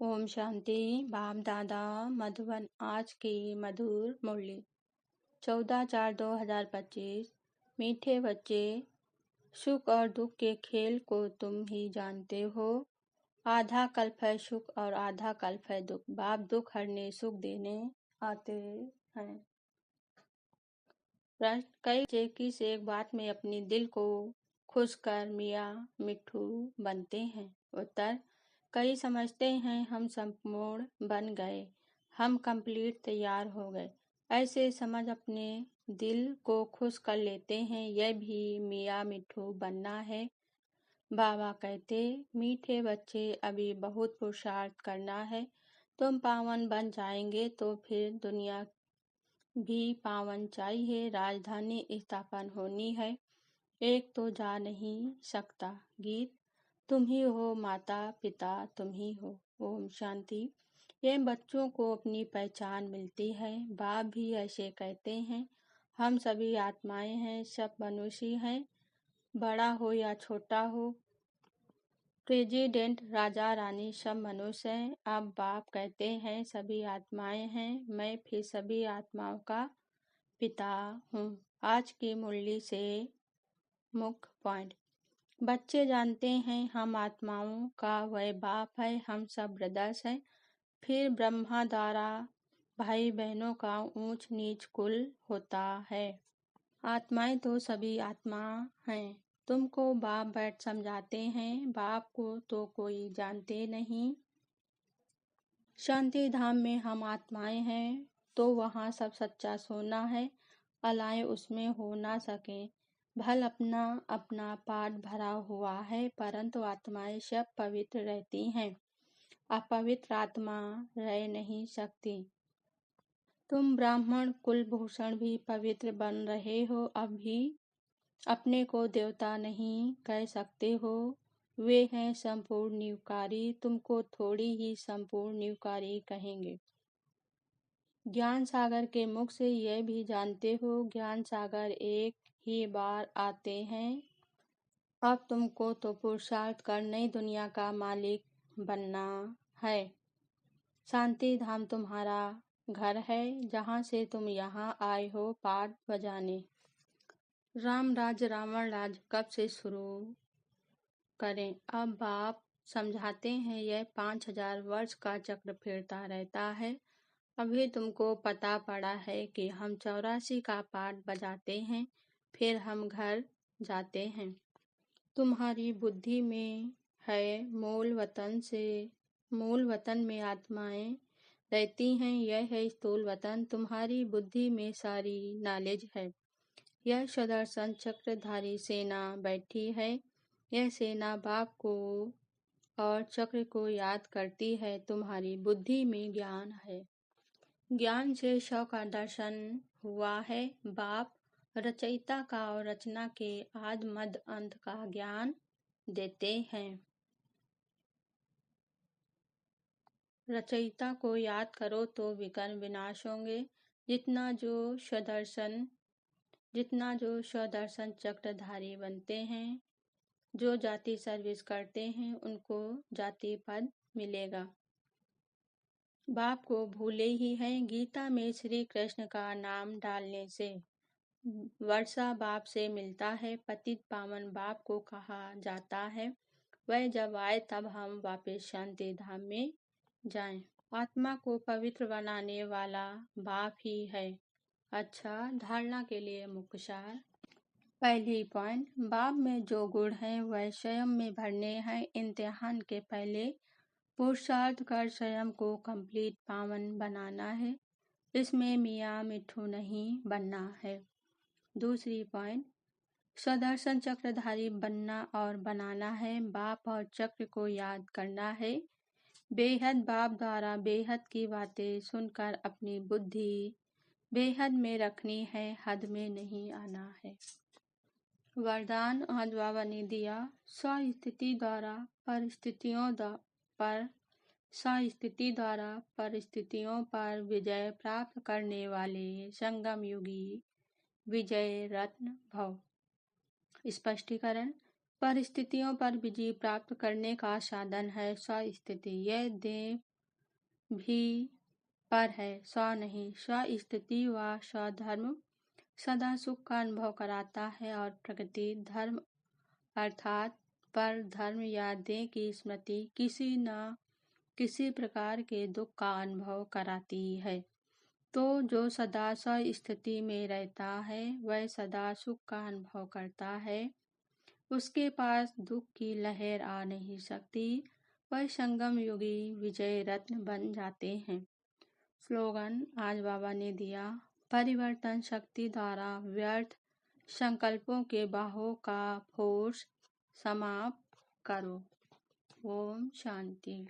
ओम शांति। बाप दादा मधुबन। आज की मधुर मुरली 14/4/2025। मीठे बच्चे, सुख और दुख के खेल को तुम ही जानते हो। आधा कल्प है सुख और आधा कल्प है दुख। बाप दुख हरने सुख देने आते हैं। प्रश्न: कई बच्चे किस एक बात में अपनी दिल को खुश कर मियाँ मिट्ठू बनते हैं? उत्तर: कई समझते हैं हम संपूर्ण बन गए, हम कंप्लीट तैयार हो गए। ऐसे समझ अपने दिल को खुश कर लेते हैं, यह भी मियाँ मिट्ठू बनना है। बाबा कहते, मीठे बच्चे अभी बहुत पुरुषार्थ करना है, तुम पावन बन जाएंगे तो फिर दुनिया भी पावन चाहिए। राजधानी स्थापन होनी है, एक तो जा नहीं सकता। गीत: तुम ही हो माता पिता, तुम ही हो। ओम शांति। ये बच्चों को अपनी पहचान मिलती है। बाप भी ऐसे कहते हैं, हम सभी आत्माएं हैं, सब मनुष्य हैं, बड़ा हो या छोटा हो, प्रेसिडेंट राजा रानी सब मनुष्य हैं। अब बाप कहते हैं, सभी आत्माएं हैं, मैं फिर सभी आत्माओं का पिता हूँ। आज की मुरली से मुख्य पॉइंट: बच्चे जानते हैं हम आत्माओं का वह बाप है, हम सब ब्रदर्स हैं। फिर ब्रह्मा द्वारा भाई बहनों का ऊंच नीच कुल होता है। आत्माएं तो सभी आत्मा हैं। तुमको बाप बैठ समझाते हैं, बाप को तो कोई जानते नहीं। शांति धाम में हम आत्माएं हैं, तो वहाँ सब सच्चा सोना है, अलाए उसमें हो ना सके। भल अपना अपना पाठ भरा हुआ है, परंतु आत्माएं सब पवित्र रहती हैं, अपवित्र आत्मा रह नहीं सकती। तुम ब्राह्मण कुलभूषण भी पवित्र बन रहे हो, अब भी अपने को देवता नहीं कह सकते हो। वे हैं संपूर्ण नियुकारी, तुमको थोड़ी ही संपूर्ण नियुकारी कहेंगे। ज्ञान सागर के मुख से यह भी जानते हो, ज्ञान सागर एक ही बार आते हैं। अब तुमको तो पुरुषार्थ कर नई दुनिया का मालिक बनना है। शांति धाम तुम्हारा घर है, जहाँ से तुम यहाँ आए हो पाठ बजाने। राम राज रावण राज कब से शुरू करें? अब बाप समझाते हैं, यह 5000 वर्ष का चक्र फिरता रहता है। अभी तुमको पता पड़ा है कि हम 84 का पाठ बजाते हैं, फिर हम घर जाते हैं। तुम्हारी बुद्धि में है मूल वतन में आत्माएं रहती हैं, यह है स्थूल वतन। तुम्हारी बुद्धि में सारी नॉलेज है। यह सुदर्शन चक्रधारी सेना बैठी है, यह सेना बाप को और चक्र को याद करती है। तुम्हारी बुद्धि में ज्ञान है, ज्ञान से शव का दर्शन हुआ है। बाप रचयिता का और रचना के आदि मध्य अंत का ज्ञान देते हैं। रचयिता को याद करो तो विकर्म विनाश होंगे। जितना जो स्वदर्शन चक्रधारी बनते हैं, जो जाति सर्विस करते हैं, उनको जाति पद मिलेगा। बाप को भूले ही हैं। गीता में श्री कृष्ण का नाम डालने से वर्षा बाप से मिलता है। पतित पावन बाप को कहा जाता है। वह जब आए तब हम वापस शांति धाम में जाएं। आत्मा को पवित्र बनाने वाला बाप ही है। अच्छा, धारणा के लिए मुख्य सार। पहली पॉइंट: बाप में जो गुण है वह स्वयं में भरने हैं। इम्तिहान के पहले पुरुषार्थ कर स्वयं को कंप्लीट पावन बनाना है, इसमें मियाँ मिट्ठू नहीं बनना है। दूसरी पॉइंट: स्वदर्शन चक्रधारी बनना और बनाना है। बाप और चक्र को याद करना है। बेहद बाप द्वारा बेहद की बातें सुनकर अपनी बुद्धि बेहद में रखनी है, हद में नहीं आना है। वरदान आज बाबा ने दिया, स्वस्थिति द्वारा परिस्थितियों पर विजय प्राप्त करने वाले संगम युगी विजय रत्न भव। स्पष्टीकरण: परिस्थितियों पर विजय प्राप्त करने का साधन है स्वस्थिति। यह देव भी पर है, स्व नहीं। स्व स्थिति व स्वधर्म सदा सुख का अनुभव कराता है और प्रकृति धर्म अर्थात पर धर्म या देह की स्मृति किसी न किसी प्रकार के दुख का अनुभव कराती है। तो जो सदा स्व स्थिति में रहता है वह सदा सुख का अनुभव करता है, उसके पास दुख की लहर आ नहीं सकती, वह संगम युगी विजय रत्न बन जाते हैं। स्लोगन आज बाबा ने दिया, परिवर्तन शक्ति द्वारा व्यर्थ संकल्पों के बाहों का फोर्स समाप्त करो। ओम शांति।